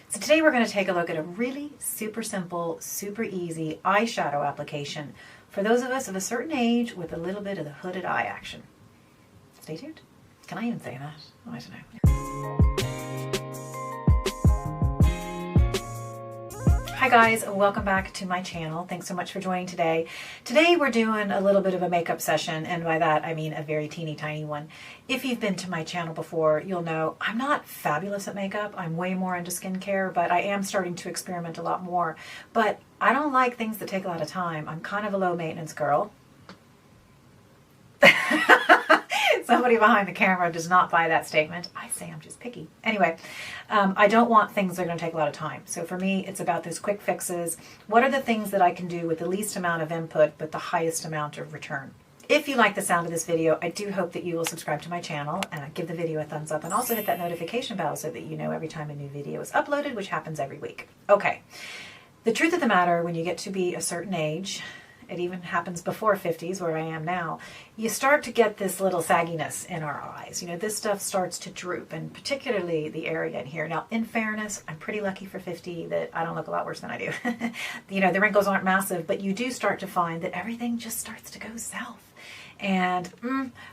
So today we're going to take a look at a really super simple, super easy eyeshadow application for those of us of a certain age with a little bit of the hooded eye action. Stay tuned. Can I even say that? Oh, I don't know. Hi guys, welcome back to my channel. Thanks so much for joining today. Today we're doing a little bit of a makeup session, and by that I mean a very teeny tiny one. If you've been to my channel before, you'll know I'm not fabulous at makeup. I'm way more into skincare, but I am starting to experiment a lot more. But I don't like things that take a lot of time. I'm kind of a low maintenance girl. Somebody behind the camera does not buy that statement. I say I'm just picky. Anyway, I don't want things that are going to take a lot of time. So for me, it's about those quick fixes. What are the things that I can do with the least amount of input but the highest amount of return? If you like the sound of this video, I do hope that you will subscribe to my channel and give the video a thumbs up, and also hit that notification bell so that you know every time a new video is uploaded, which happens every week. Okay, the truth of the matter, when you get to be a certain age, it even happens before 50s, where I am now, you start to get this little sagginess in our eyes. You know, this stuff starts to droop, and particularly the area in here. Now, in fairness, I'm pretty lucky for 50 that I don't look a lot worse than I do. You know, the wrinkles aren't massive, but you do start to find that everything just starts to go south. And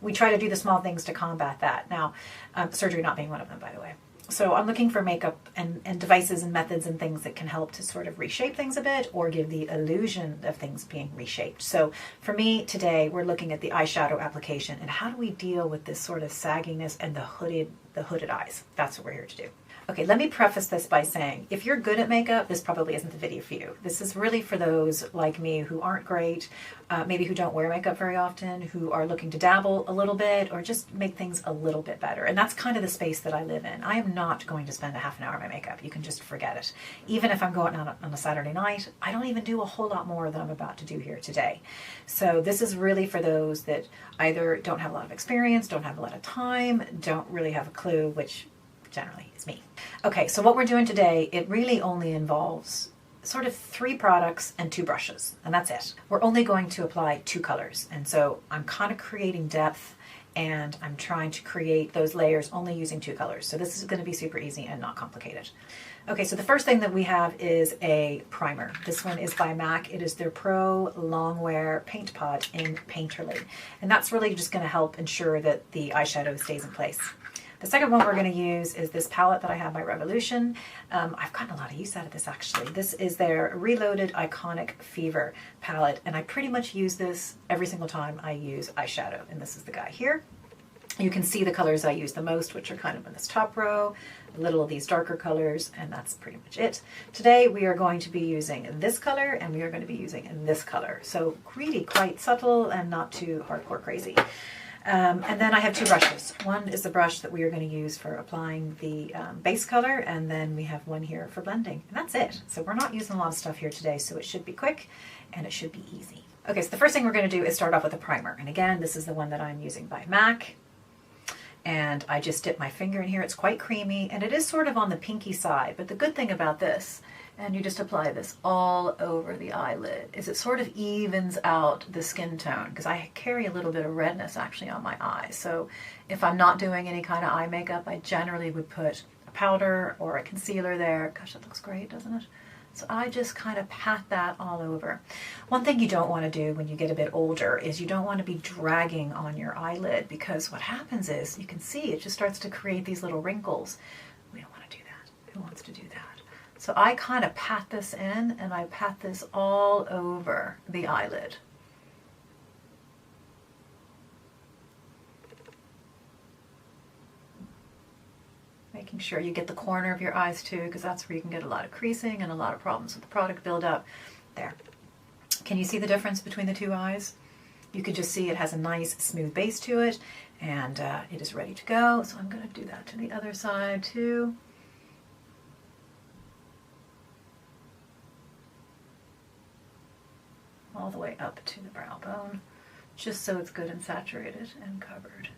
we try to do the small things to combat that. Now, surgery not being one of them, by the way. So I'm looking for makeup and devices and methods and things that can help to sort of reshape things a bit or give the illusion of things being reshaped. So for me today, we're looking at the eyeshadow application and how do we deal with this sort of sagginess and the hooded eyes. That's what we're here to do. Okay, let me preface this by saying, if you're good at makeup, this probably isn't the video for you. This is really for those like me who aren't great, maybe who don't wear makeup very often, who are looking to dabble a little bit or just make things a little bit better. And that's kind of the space that I live in. I am not going to spend a half an hour on my makeup. You can just forget it. Even if I'm going out on a Saturday night, I don't even do a whole lot more than I'm about to do here today. So this is really for those that either don't have a lot of experience, don't have a lot of time, don't really have a clue, which generally is me. Okay, so what we're doing today, it really only involves sort of 3 products and 2 brushes, and that's it. We're only going to apply 2 colors, and so I'm kind of creating depth and I'm trying to create those layers only using 2 colors. So this is going to be super easy and not complicated. Okay, so the first thing that we have is a primer. This one is by MAC. It is their Pro Longwear Paint Pot in Painterly, and that's really just going to help ensure that the eyeshadow stays in place. The second one we're going to use is this palette that I have by Revolution. I've gotten a lot of use out of this actually. This is their Reloaded Iconic Fever palette, and I pretty much use this every single time I use eyeshadow, and this is the guy here. You can see the colors I use the most, which are kind of in this top row, a little of these darker colors, and that's pretty much it. Today we are going to be using this color, and we are going to be using this color. So really quite subtle and not too hardcore crazy. And then I have 2 brushes. One is the brush that we are going to use for applying the base color, and then we have one here for blending. And that's it. So we're not using a lot of stuff here today, so it should be quick and it should be easy. Okay, so the first thing we're going to do is start off with a primer. And again, this is the one that I'm using by MAC. And I just dip my finger in here. It's quite creamy, and it is sort of on the pinky side. But the good thing about this, and you just apply this all over the eyelid, is it sort of evens out the skin tone, because I carry a little bit of redness actually on my eyes. So if I'm not doing any kind of eye makeup, I generally would put a powder or a concealer there. Gosh, that looks great, doesn't it? So I just kind of pat that all over. One thing you don't want to do when you get a bit older is you don't want to be dragging on your eyelid, because what happens is, you can see it just starts to create these little wrinkles. We don't want to do that. Who wants to do that? So I kind of pat this in, and I pat this all over the eyelid. Making sure you get the corner of your eyes too, because that's where you can get a lot of creasing and a lot of problems with the product buildup. There. Can you see the difference between the 2 eyes? You can just see it has a nice smooth base to it, and it is ready to go. So I'm going to do that to the other side too. All the way up to the brow bone, just so it's good and saturated and covered.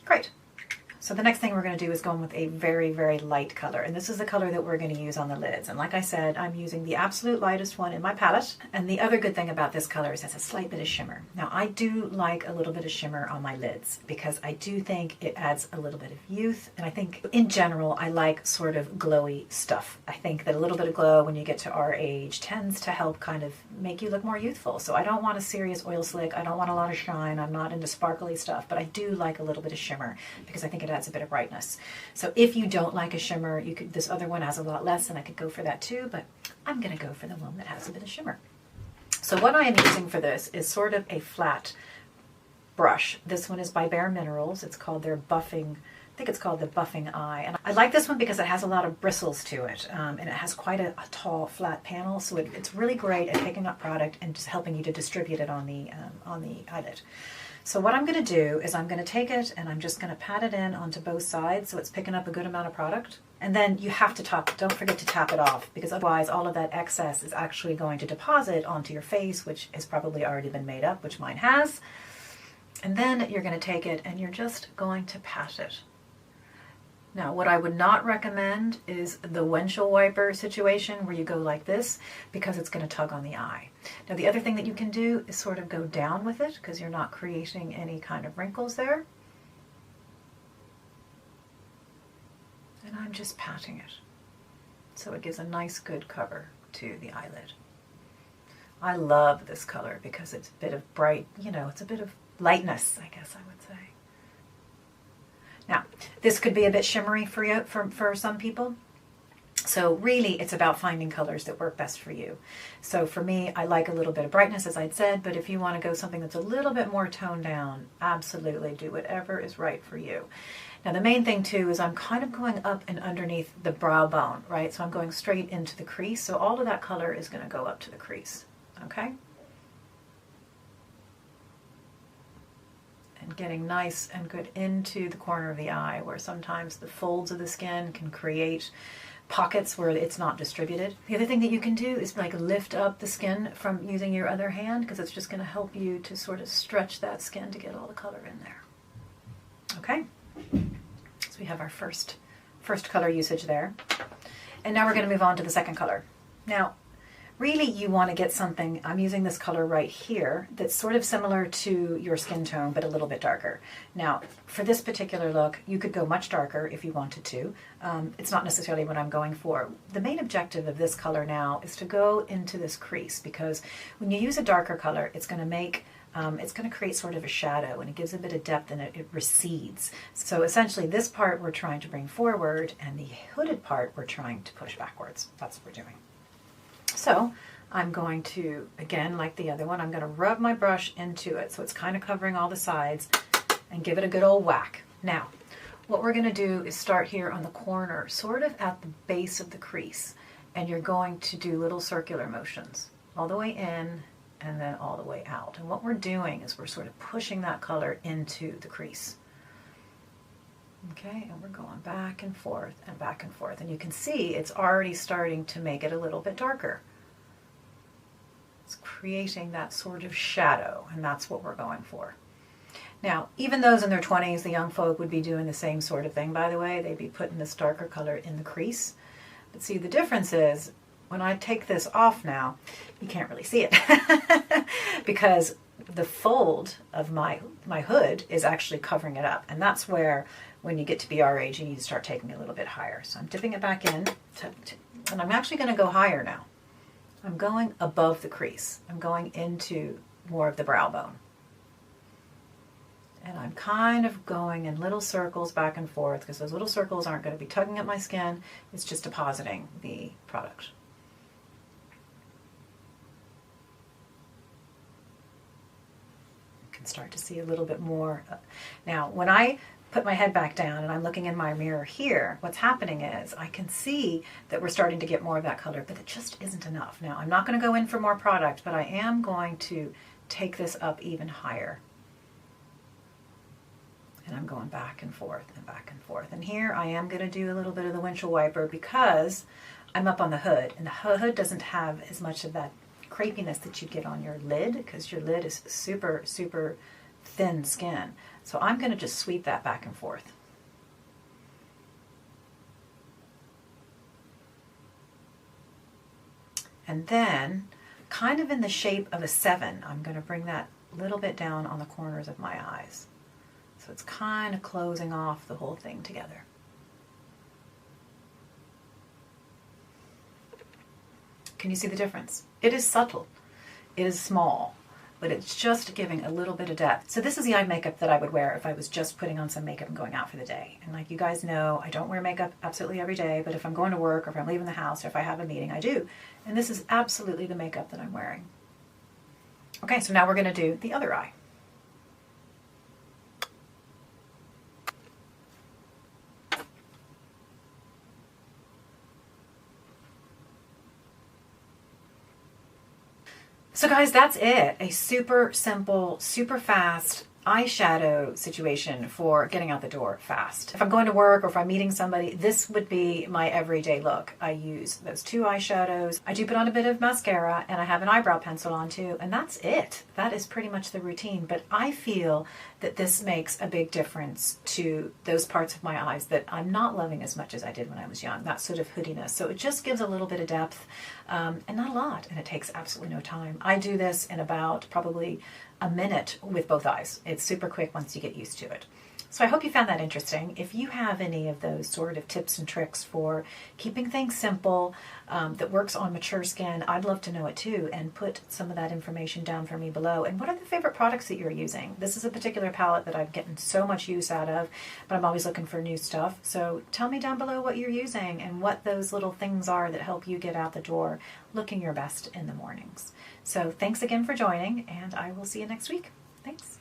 Great. So the next thing we're going to do is go in with a very, very light color. And this is the color that we're going to use on the lids. And like I said, I'm using the absolute lightest one in my palette. And the other good thing about this color is it has a slight bit of shimmer. Now I do like a little bit of shimmer on my lids because I do think it adds a little bit of youth. And I think in general, I like sort of glowy stuff. I think that a little bit of glow when you get to our age tends to help kind of make you look more youthful. So I don't want a serious oil slick. I don't want a lot of shine. I'm not into sparkly stuff, but I do like a little bit of shimmer because I think it adds a bit of brightness. So if you don't like a shimmer, you could, this other one has a lot less and I could go for that too, but I'm going to go for the one that has a bit of shimmer. So what I am using for this is sort of a flat brush. This one is by Bare Minerals. It's called their Buffing, I think it's called the Buffing Eye. And I like this one because it has a lot of bristles to it, and it has quite a tall, flat panel. So it's really great at picking up product and just helping you to distribute it on the eyelid. So what I'm going to do is I'm going to take it and I'm just going to pat it in onto both sides so it's picking up a good amount of product. And then you have to top it. Don't forget to tap it off because otherwise all of that excess is actually going to deposit onto your face, which has probably already been made up, which mine has. And then you're going to take it and you're just going to pat it. Now, what I would not recommend is the windshield wiper situation where you go like this because it's going to tug on the eye. Now, the other thing that you can do is sort of go down with it because you're not creating any kind of wrinkles there. And I'm just patting it. So it gives a nice good cover to the eyelid. I love this color because it's a bit of bright, you know, it's a bit of lightness, I guess I would say. Now, this could be a bit shimmery for you, for some people. So really, it's about finding colors that work best for you. So for me, I like a little bit of brightness, as I'd said, but if you want to go something that's a little bit more toned down, absolutely do whatever is right for you. Now, the main thing too is I'm kind of going up and underneath the brow bone, right? So I'm going straight into the crease. So all of that color is going to go up to the crease, okay? And getting nice and good into the corner of the eye where sometimes the folds of the skin can create pockets where it's not distributed. The other thing that you can do is like lift up the skin from using your other hand because it's just going to help you to sort of stretch that skin to get all the color in there. Okay, so we have our first color usage there. And now we're going to move on to the second color. Now, really you want to get something, I'm using this color right here, that's sort of similar to your skin tone, but a little bit darker. Now, for this particular look, you could go much darker if you wanted to. It's not necessarily what I'm going for. The main objective of this color now is to go into this crease, because when you use a darker color, it's going to make it's going to create sort of a shadow, and it gives a bit of depth and it recedes. So essentially this part we're trying to bring forward, and the hooded part we're trying to push backwards. That's what we're doing. So I'm going to, again, like the other one, I'm going to rub my brush into it so it's kind of covering all the sides and give it a good old whack. Now, what we're going to do is start here on the corner, sort of at the base of the crease, and you're going to do little circular motions all the way in and then all the way out. And what we're doing is we're sort of pushing that color into the crease. Okay, and we're going back and forth and back and forth. And you can see it's already starting to make it a little bit darker. It's creating that sort of shadow, and that's what we're going for. Now, even those in their 20s, the young folk, would be doing the same sort of thing, by the way. They'd be putting this darker color in the crease. But see, the difference is, when I take this off now, you can't really see it because the fold of my hood is actually covering it up. And that's where, when you get to be our age, you need to start taking it a little bit higher. So I'm dipping it back in, and I'm actually going to go higher now. I'm going above the crease. I'm going into more of the brow bone. And I'm kind of going in little circles back and forth, because those little circles aren't going to be tugging at my skin. It's just depositing the product. You can start to see a little bit more. Now, when I put my head back down and I'm looking in my mirror here, what's happening is I can see that we're starting to get more of that color, but it just isn't enough. Now, I'm not going to go in for more product, but I am going to take this up even higher. And I'm going back and forth and back and forth. And here I am going to do a little bit of the windshield wiper because I'm up on the hood, and the hood doesn't have as much of that crepiness that you get on your lid, because your lid is super, super thin skin. So I'm going to just sweep that back and forth. And then, kind of in the shape of a 7, I'm going to bring that a little bit down on the corners of my eyes. So it's kind of closing off the whole thing together. Can you see the difference? It is subtle. It is small, but it's just giving a little bit of depth. So this is the eye makeup that I would wear if I was just putting on some makeup and going out for the day. And like you guys know, I don't wear makeup absolutely every day, but if I'm going to work or if I'm leaving the house or if I have a meeting, I do. And this is absolutely the makeup that I'm wearing. Okay, so now we're going to do the other eye. So guys, that's it. A super simple, super fast eyeshadow situation for getting out the door fast. If I'm going to work or if I'm meeting somebody, this would be my everyday look. I use those 2 eyeshadows. I do put on a bit of mascara and I have an eyebrow pencil on too, and that's it. That is pretty much the routine, but I feel that this makes a big difference to those parts of my eyes that I'm not loving as much as I did when I was young, that sort of hoodiness. So it just gives a little bit of depth and not a lot, and it takes absolutely no time. I do this in about probably a minute with both eyes. It's super quick once you get used to it. So I hope you found that interesting. If you have any of those sort of tips and tricks for keeping things simple that works on mature skin, I'd love to know it too, and put some of that information down for me below. And what are the favorite products that you're using? This is a particular palette that I'm getting so much use out of, but I'm always looking for new stuff. So tell me down below what you're using and what those little things are that help you get out the door looking your best in the mornings. So thanks again for joining, and I will see you next week. Thanks.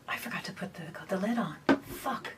I forgot to put the lid on. Fuck.